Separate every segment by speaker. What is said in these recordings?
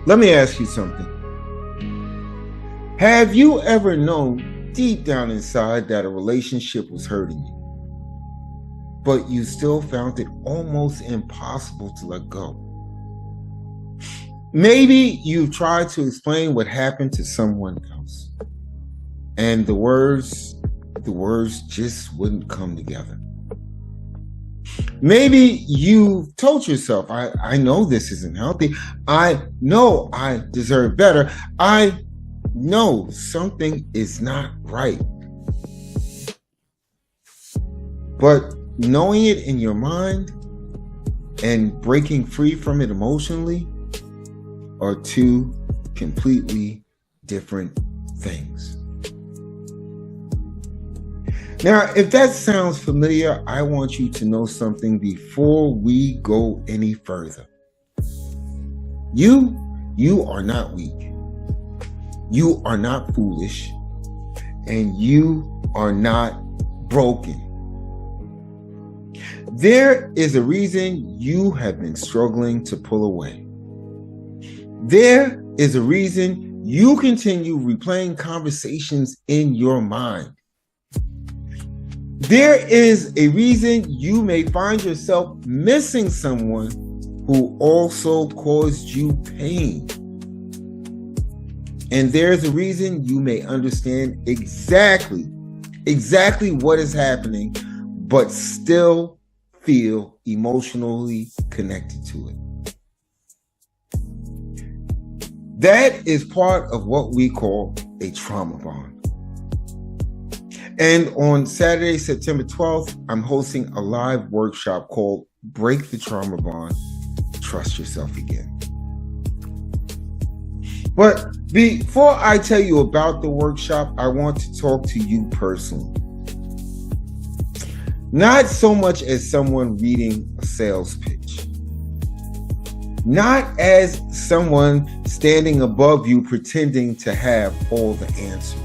Speaker 1: Let me ask you something. Have you ever known deep down inside that a relationship was hurting you, but you still found it almost impossible to let go? Maybe you've tried to explain what happened to someone else, and the words just wouldn't come together. Maybe you've told yourself, I know this isn't healthy. I know I deserve better. I know something is not right. But knowing it in your mind and breaking free from it emotionally are two completely different things. Now, if that sounds familiar, I want you to know something before we go any further. You are not weak. You are not foolish. And you are not broken. There is a reason you have been struggling to pull away. There is a reason you continue replaying conversations in your mind. There is a reason you may find yourself missing someone who also caused you pain. And there's a reason you may understand exactly what is happening, but still feel emotionally connected to it. That is part of what we call a trauma bond. And on Saturday, September 12th, I'm hosting a live workshop called Break the Trauma Bond, Trust Yourself Again. But before I tell you about the workshop, I want to talk to you personally. Not so much as someone reading a sales pitch. Not as someone standing above you pretending to have all the answers.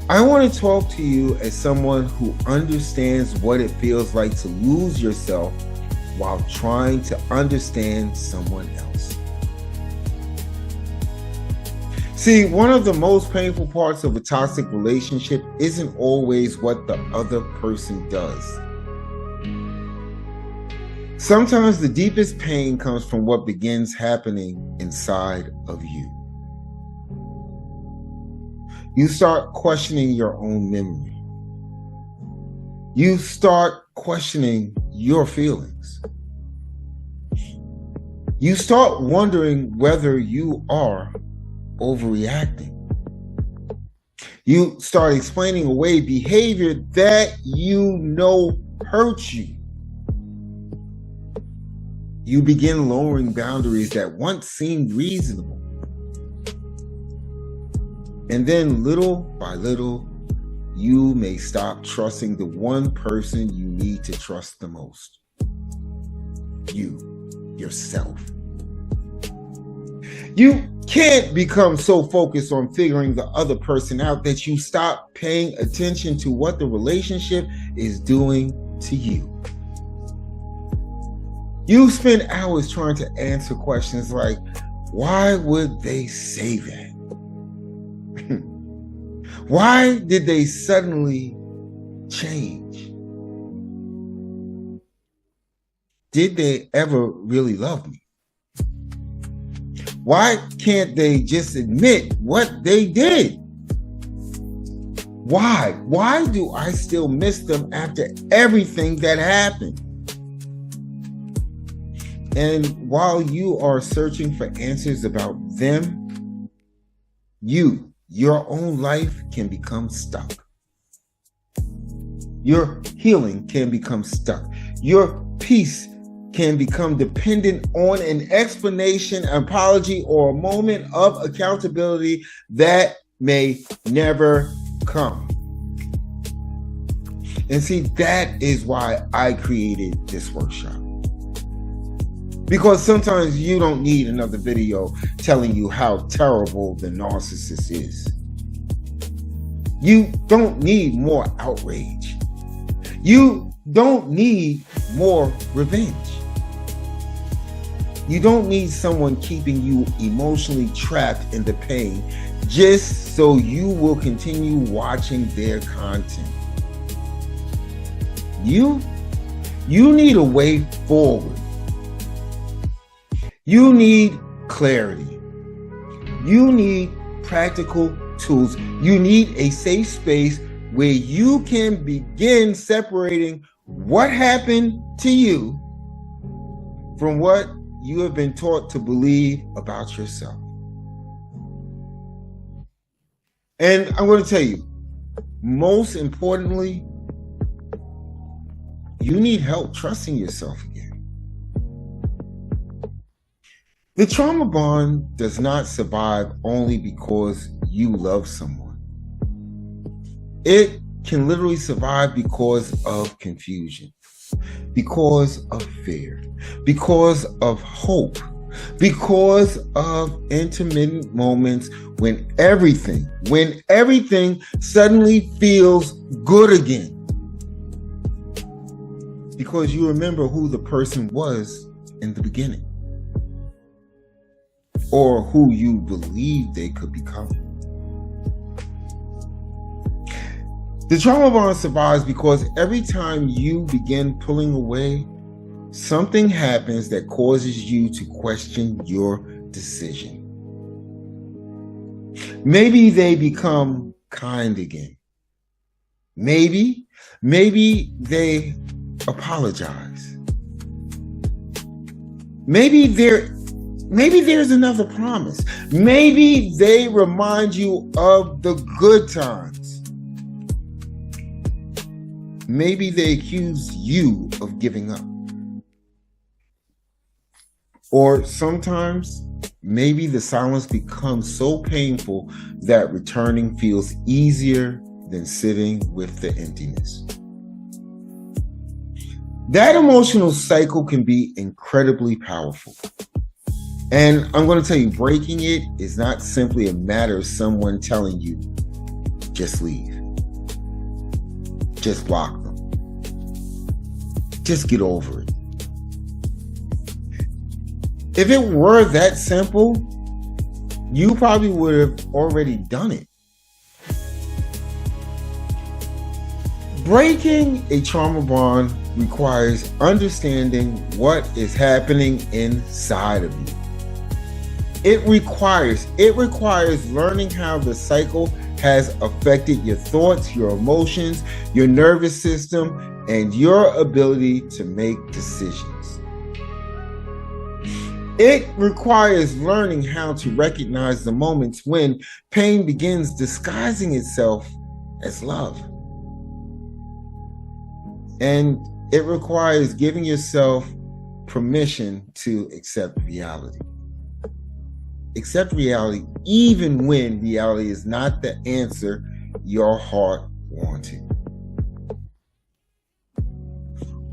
Speaker 1: I want to talk to you as someone who understands what it feels like to lose yourself while trying to understand someone else. See, one of the most painful parts of a toxic relationship isn't always what the other person does. Sometimes the deepest pain comes from what begins happening inside of you. You start questioning your own memory. You start questioning your feelings. You start wondering whether you are overreacting. You start explaining away behavior that you know hurts you. You begin lowering boundaries that once seemed reasonable. And then little by little, you may stop trusting the one person you need to trust the most. Yourself. You can't become so focused on figuring the other person out that you stop paying attention to what the relationship is doing to you. You spend hours trying to answer questions like, why would they say that? Why did they suddenly change? Did they ever really love me? Why can't they just admit what they did? Why? Why do I still miss them after everything that happened? And while you are searching for answers about them, your own life can become stuck. Your healing can become stuck. Your peace can become dependent on an explanation, apology, or a moment of accountability that may never come. And see, that is why I created this workshop. Because sometimes you don't need another video telling you how terrible the narcissist is. You don't need more outrage. You don't need more revenge. You don't need someone keeping you emotionally trapped in the pain just so you will continue watching their content. You need a way forward. You need clarity. You need practical tools. You need a safe space where you can begin separating what happened to you from what you have been taught to believe about yourself. And I'm going to tell you, most importantly, you need help trusting yourself again. The trauma bond does not survive only because you love someone. It can literally survive because of confusion, because of fear, because of hope, because of intermittent moments when everything suddenly feels good again. Because you remember who the person was in the beginning, or who you believed they could become. The trauma bond survives because every time you begin pulling away, something happens that causes you to question your decision. Maybe they become kind again. Maybe they apologize. Maybe there's another promise. Maybe they remind you of the good times. Maybe they accuse you of giving up. Or sometimes, maybe the silence becomes so painful that returning feels easier than sitting with the emptiness. That emotional cycle can be incredibly powerful. And I'm going to tell you, breaking it is not simply a matter of someone telling you, just leave. Just block them. Just get over it. If it were that simple, you probably would have already done it. Breaking a trauma bond requires understanding what is happening inside of you. It requires learning how the cycle has affected your thoughts, your emotions, your nervous system, and your ability to make decisions. It requires learning how to recognize the moments when pain begins disguising itself as love. And it requires giving yourself permission to accept reality. Accept reality even when reality is not the answer your heart wanted.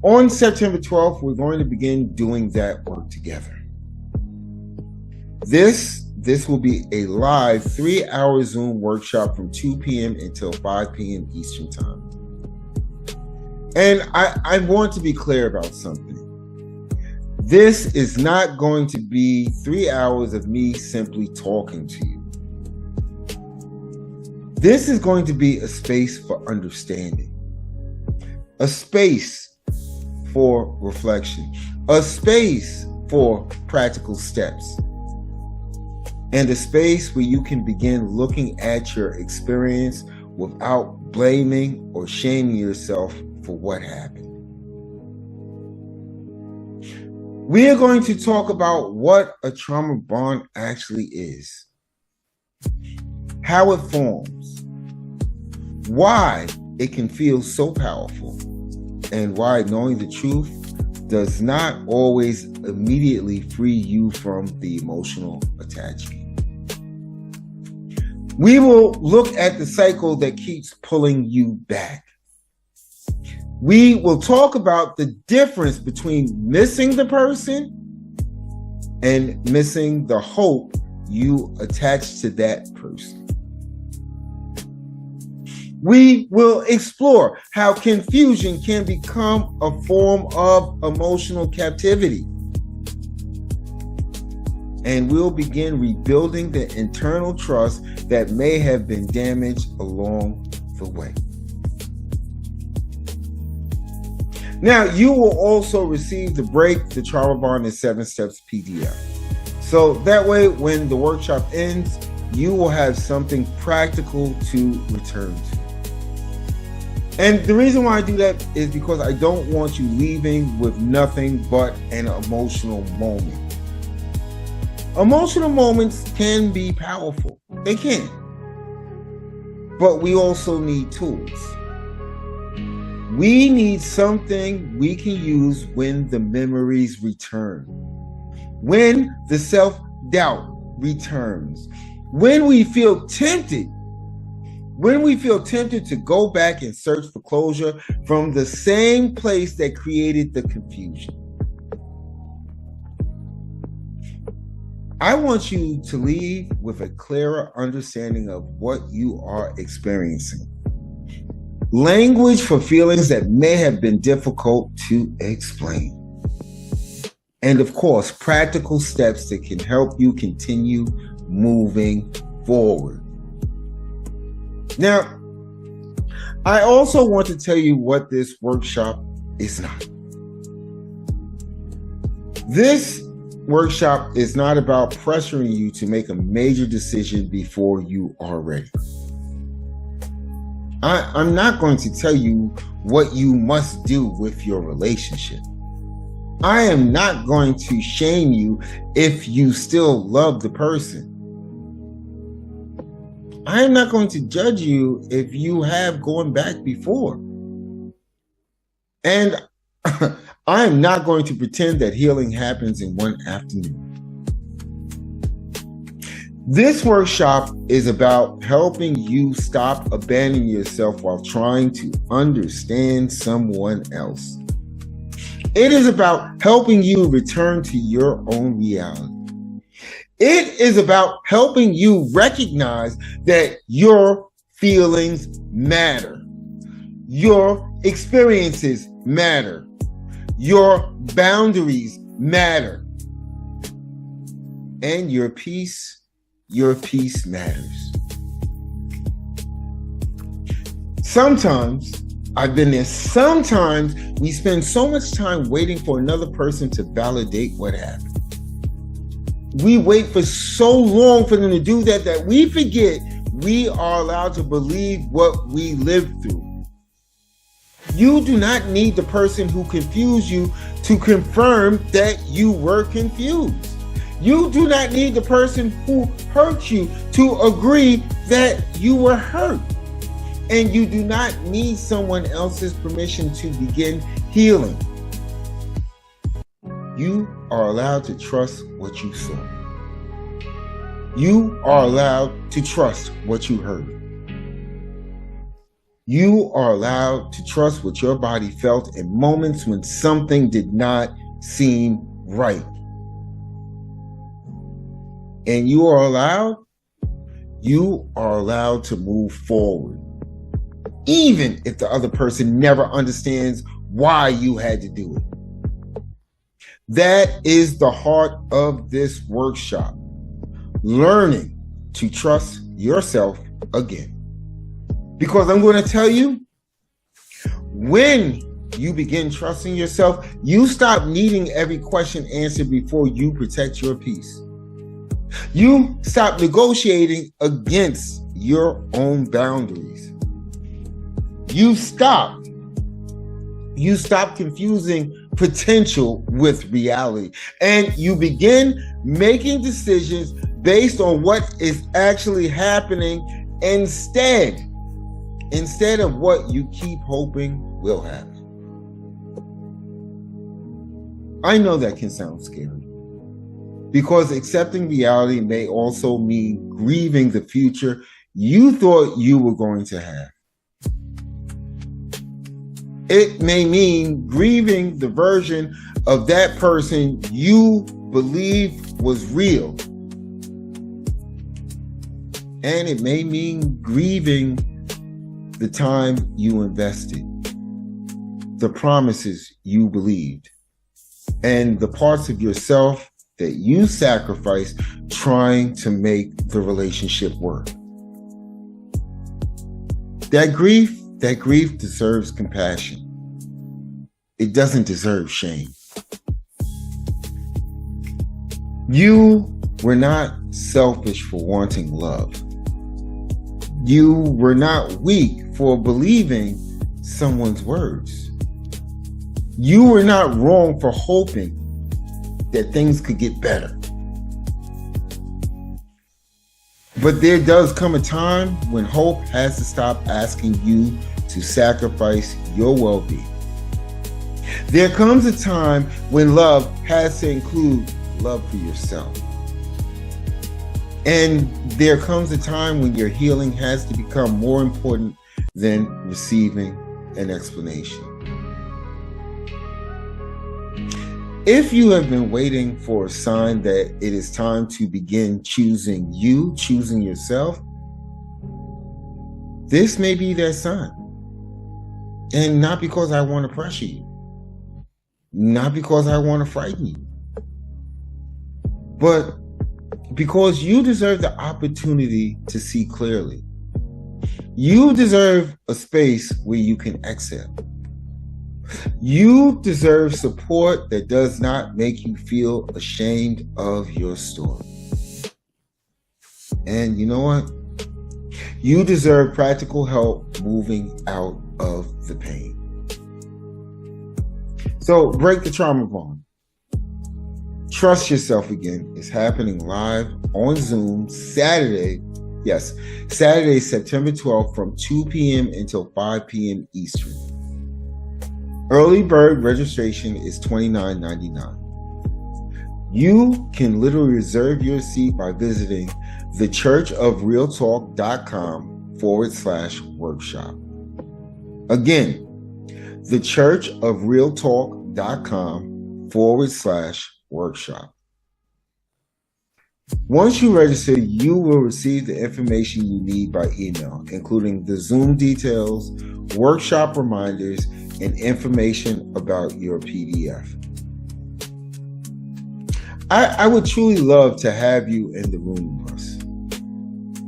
Speaker 1: On September 12th, we're going to begin doing that work together. This will be a live 3-hour Zoom workshop from 2 p.m. until 5 p.m. Eastern Time. And I want to be clear about something. This is not going to be 3 hours of me simply talking to you. This is going to be a space for understanding, a space for reflection, a space for practical steps, and a space where you can begin looking at your experience without blaming or shaming yourself for what happened. We are going to talk about what a trauma bond actually is, how it forms, why it can feel so powerful, and why knowing the truth does not always immediately free you from the emotional attachment. We will look at the cycle that keeps pulling you back. We will talk about the difference between missing the person and missing the hope you attach to that person. We will explore how confusion can become a form of emotional captivity. and we'll begin rebuilding the internal trust that may have been damaged along the way. Now, you will also receive the Break the Trauma Bond in 7 Steps PDF. So that way, when the workshop ends, you will have something practical to return to. And the reason why I do that is because I don't want you leaving with nothing but an emotional moment. Emotional moments can be powerful. They can. But we also need tools. We need something we can use when the memories return, when the self-doubt returns, when we feel tempted to go back and search for closure from the same place that created the confusion. I want you to leave with a clearer understanding of what you are experiencing. Language for feelings that may have been difficult to explain. And of course, practical steps that can help you continue moving forward. Now, I also want to tell you what this workshop is not. This workshop is not about pressuring you to make a major decision before you are ready. I'm not going to tell you what you must do with your relationship. I am not going to shame you if you still love the person. I am not going to judge you if you have gone back before. And I am not going to pretend that healing happens in one afternoon. This workshop is about helping you stop abandoning yourself while trying to understand someone else. It is about helping you return to your own reality. It is about helping you recognize that your feelings matter. Your experiences matter. Your boundaries matter. And your peace matters. Sometimes, I've been there, sometimes we spend so much time waiting for another person to validate what happened. We wait for so long for them to do that we forget we are allowed to believe what we lived through. You do not need the person who confused you to confirm that you were confused. You do not need the person who hurt you to agree that you were hurt. And you do not need someone else's permission to begin healing. You are allowed to trust what you saw. You are allowed to trust what you heard. You are allowed to trust what your body felt in moments when something did not seem right. And you are allowed to move forward, even if the other person never understands why you had to do it. That is the heart of this workshop. Learning to trust yourself again. Because I'm going to tell you, when you begin trusting yourself, you stop needing every question answered before you protect your peace. You stop negotiating against your own boundaries. You stop confusing potential with reality. And you begin making decisions based on what is actually happening instead of what you keep hoping will happen. I know that can sound scary, because accepting reality may also mean grieving the future you thought you were going to have. It may mean grieving the version of that person you believed was real. And it may mean grieving the time you invested, the promises you believed, and the parts of yourself that you sacrifice trying to make the relationship work. That grief deserves compassion. It doesn't deserve shame. You were not selfish for wanting love. You were not weak for believing someone's words. You were not wrong for hoping that things could get better. But there does come a time when hope has to stop asking you to sacrifice your well-being. There comes a time when love has to include love for yourself. And there comes a time when your healing has to become more important than receiving an explanation. If you have been waiting for a sign that it is time to begin choosing yourself, this may be that sign. And not because I want to pressure you, not because I want to frighten you, but because you deserve the opportunity to see clearly. You deserve a space where you can exhale. You deserve support that does not make you feel ashamed of your story. And you know what? You deserve practical help moving out of the pain. So break the trauma bond. Trust Yourself Again is happening live on Zoom Saturday, September 12th from 2 p.m. until 5 p.m. Eastern. Early bird registration is $29.99. You can literally reserve your seat by visiting thechurchofrealtalk.com/workshop. Again, thechurchofrealtalk.com/workshop. Once you register, you will receive the information you need by email, including the Zoom details, workshop reminders, and information about your PDF. I would truly love to have you in the room with us.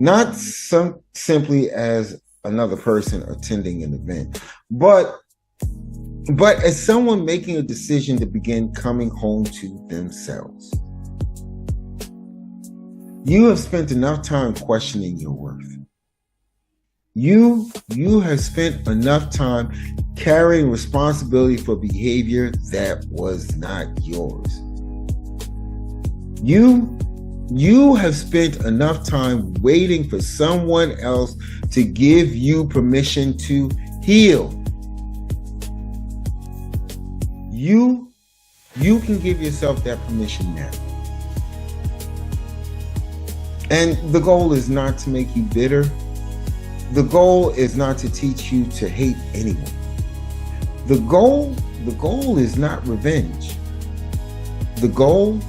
Speaker 1: Not simply as another person attending an event, but as someone making a decision to begin coming home to themselves. You have spent enough time questioning your worth. You have spent enough time carrying responsibility for behavior that was not yours. You have spent enough time waiting for someone else to give you permission to heal. You can give yourself that permission now. And the goal is not to make you bitter. The goal is not to teach you to hate anyone. The goal is not revenge. The goal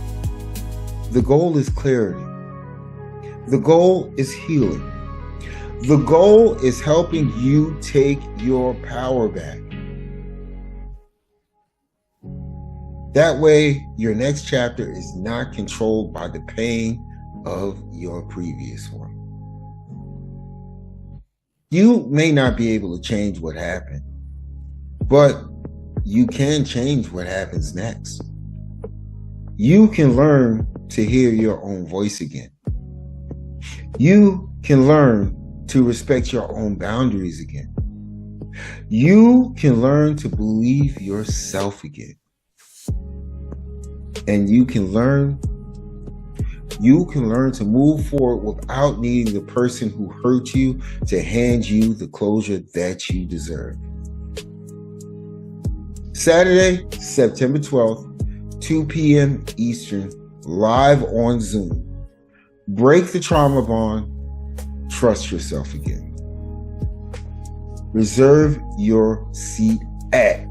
Speaker 1: is clarity. The goal is healing. The goal is helping you take your power back. That way, your next chapter is not controlled by the pain of your previous one. You may not be able to change what happened, but you can change what happens next. You can learn to hear your own voice again. You can learn to respect your own boundaries again. You can learn to believe yourself again. And you can learn to move forward without needing the person who hurt you to hand you the closure that you deserve. Saturday, September 12th, 2 p.m. Eastern, live on Zoom. Break the trauma bond. Trust yourself again. Reserve your seat at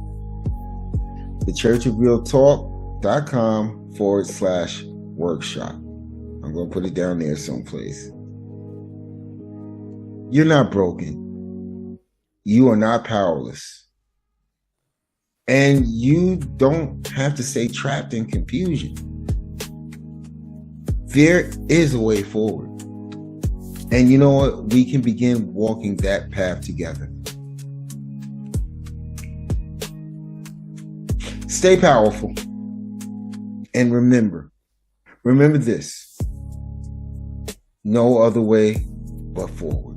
Speaker 1: thechurchofrealtalk.com/workshop. I'm going to put it down there someplace. You're not broken. You are not powerless. And you don't have to stay trapped in confusion. There is a way forward. And you know what? We can begin walking that path together. Stay powerful. And remember this. No other way but forward.